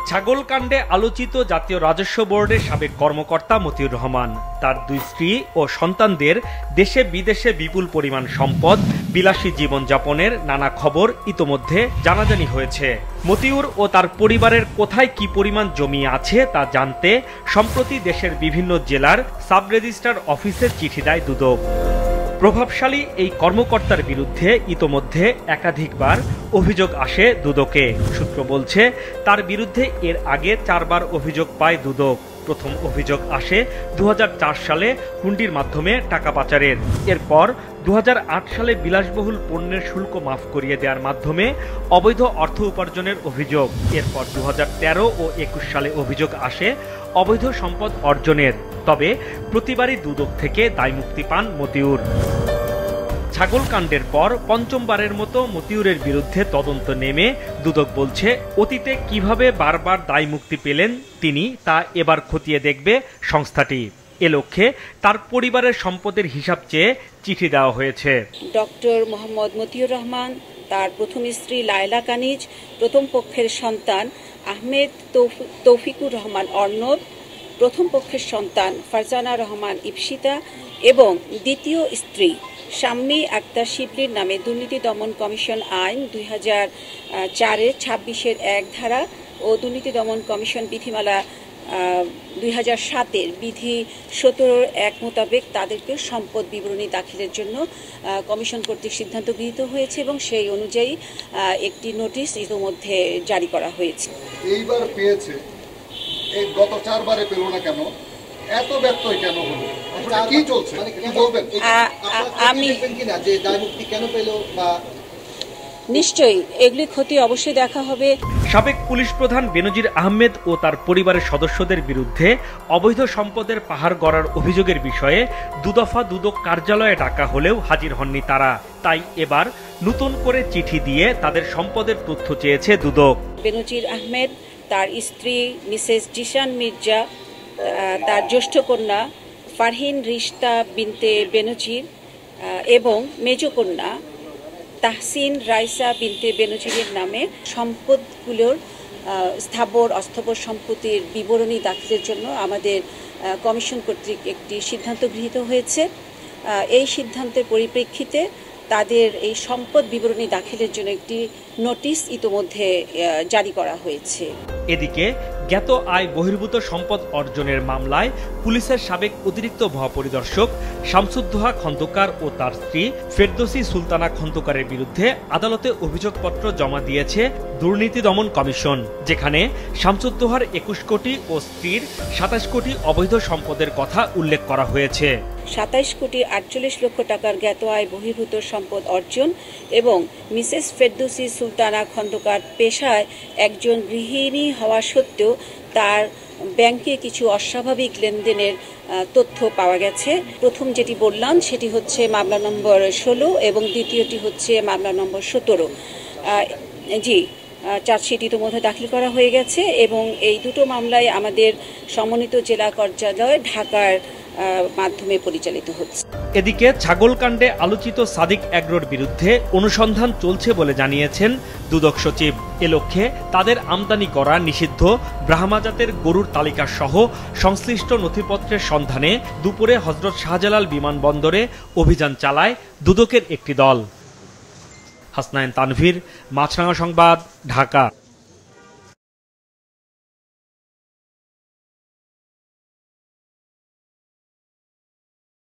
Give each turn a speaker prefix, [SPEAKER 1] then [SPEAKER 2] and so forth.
[SPEAKER 1] ছাগলকাণ্ডে আলোচিত জাতীয় রাজস্ব বোর্ডের সাবেক কর্মকর্তা মতিউর রহমান, তার দুই স্ত্রী ও সন্তানদের দেশে বিদেশে বিপুল পরিমাণ সম্পদ, বিলাসী জীবনযাপনের নানা খবর ইতোমধ্যে জানাজানি হয়েছে। মতিউর ও তার পরিবারের কোথায় কি পরিমাণ জমি আছে তা জানতে সম্প্রতি দেশের বিভিন্ন জেলার সাব রেজিস্ট্রার অফিসে চিঠি দেয় দুদক। প্রভাবশালী এই কর্মকর্তার বিরুদ্ধে ইতোমধ্যে একাধিকবার অভিযোগ আসে দুদকে। সূত্র বলছে, তার বিরুদ্ধে এর আগে 4 বার অভিযোগ পায় দুদক। প্রথম অভিযোগ আসে 2004 সালে হুন্ডির মাধ্যমে টাকা পাচারের। এরপর 2008 সালে বিলাসবহুল পণ্যের শুল্ক মাফ করিয়ে দেওয়ার মাধ্যমে অবৈধ অর্থ উপার্জনের অভিযোগ। এরপর 2013 ও 21 সালে অভিযোগ আসে অবৈধ সম্পদ অর্জনের। তবে প্রতিবারই দুদক থেকে দায়মুক্তি পান মতিউর। ছাগলকাণ্ডের পর পঞ্চমবারের মতো মতিউরের বিরুদ্ধে তদন্ত নেমে দুদক বলছে, অতীতে কিভাবে বারবার দায়মুক্তি পেলেন তিনি তা এবার খতিয়ে দেখবে সংস্থাটি। এ লক্ষ্যে তার পরিবারের সম্পদের হিসাব চেয়ে চিঠি দেওয়া হয়েছে।
[SPEAKER 2] ডক্টর মোহাম্মদ মতিউর রহমান, তার প্রথম স্ত্রী লায়লা কানিজ, প্রথম পক্ষের সন্তান আহমেদ তৌফিকুর রহমান অর্ণব, প্রথম পক্ষের সন্তান ফারজানা রহমান ইপসিতা এবং দ্বিতীয় স্ত্রী শাম্মী আক্তার শিবলির নামে দুর্নীতি দমন কমিশন আইন 2004-এর 26-এর 1 ধারা ও দুর্নীতি দমন কমিশন বিধিমালা 2007-এর বিধি 17-এর 1 মোতাবেক তাদেরকে সম্পদ বিবরণী দাখিলের জন্য কমিশন কর্তৃক সিদ্ধান্ত গৃহীত হয়েছে এবং সেই অনুযায়ী একটি নোটিশ ইতিমধ্যে জারি করা হয়েছে।
[SPEAKER 3] এইবার পেয়েছে, এই গত 4 বারে পেল না কেন? এত ব্যত্যয় কেন হলো? কি চলছে কি বলবেন?
[SPEAKER 2] আমি যে দায়মুক্তি কেন পেল বা নিশ্চয়ই এগুলি ক্ষতি অবশ্যই দেখা হবে।
[SPEAKER 1] সাবেক পুলিশ প্রধান বেনজির আহমেদ ও তার পরিবারের সদস্যদের বিরুদ্ধে অবৈধ সম্পদের পাহাড় গড়ার অভিযোগের বিষয়ে দুদফা দুদক কার্যালয়ে ডাকা হলেও হাজির হননি তারা। তাই এবার নতুন করে চিঠি দিয়ে তাদের সম্পদের তথ্য চেয়েছে দুদক।
[SPEAKER 2] বেনজির আহমেদ, তার স্ত্রী মিসেস জিশান মির্জা, তার জ্যেষ্ঠ কন্যা ফারহিন রিশতা বিনতে বেনজির এবং মেজ কন্যা তাহসিন রাইসা বিনতে বেনজিরের নামে সম্পদগুলোর স্থাবর অস্থাবর সম্পত্তির বিবরণী দাখিলের জন্য আমাদের কমিশন কর্তৃক একটি সিদ্ধান্ত গৃহীত হয়েছে। এই সিদ্ধান্তের পরিপ্রেক্ষিতে তাদের এই সম্পদ বিবরণী দাখিলের জন্য একটি নোটিশ ইতোমধ্যে জারি করা হয়েছে।
[SPEAKER 1] এদিকে জ্ঞাত আয় বহির্ভূত সম্পদ অর্জনের মামলায় পুলিশের সাবেক অতিরিক্ত মহাপরিদর্শক শামসুদ্দোহা খন্দকার ও তার স্ত্রী ফেরদৌসী সুলতানা খন্দকারের বিরুদ্ধে আদালতে অভিযোগপত্র জমা দিয়েছে দুর্নীতি দমন কমিশন, যেখানে শামসুদ্দোহার 21 কোটি ও স্ত্রীর 27 কোটি অবৈধ সম্পদের কথা উল্লেখ করা হয়েছে।
[SPEAKER 2] 27 কোটি 48 লক্ষ টাকার জ্ঞাত আয় বহির্ভূত সম্পদ অর্জন এবং মিসেস ফেরদৌসী সুলতানা খন্দকার পেশায় একজন গৃহিণী হওয়া সত্ত্বেও তার ব্যাংকে কিছু অস্বাভাবিক লেনদেনের তথ্য পাওয়া গেছে। প্রথম যেটি বললাম সেটি হচ্ছে মামলা নম্বর 16 এবং দ্বিতীয়টি হচ্ছে মামলা নম্বর 17। চার্জশিট ইতিমধ্যে দাখিল করা হয়ে গেছে এবং এই দুটো মামলায় আমাদের সমন্বিত জেলা কার্যালয় ঢাকার মাধ্যমে পরিচালিত হচ্ছে।
[SPEAKER 1] এদিকে ছাগলকাণ্ডে আলোচিত সাদিক এগ্রোর বিরুদ্ধে অনুসন্ধান চলছে বলে জানিয়েছেন দুদক সচিব। এ লক্ষ্যে তাদের আমদানি করা নিষিদ্ধ ব্রাহ্মা জাতের গরুর তালিকা সহ সংশ্লিষ্ট নথিপত্রের সন্ধানে দুপুরে হযরত শাহজালাল বিমানবন্দরে অভিযান চালায় দুদকের একটি দল। হাসনাইন তানভীর, মাছরাঙা সংবাদ, ঢাকা।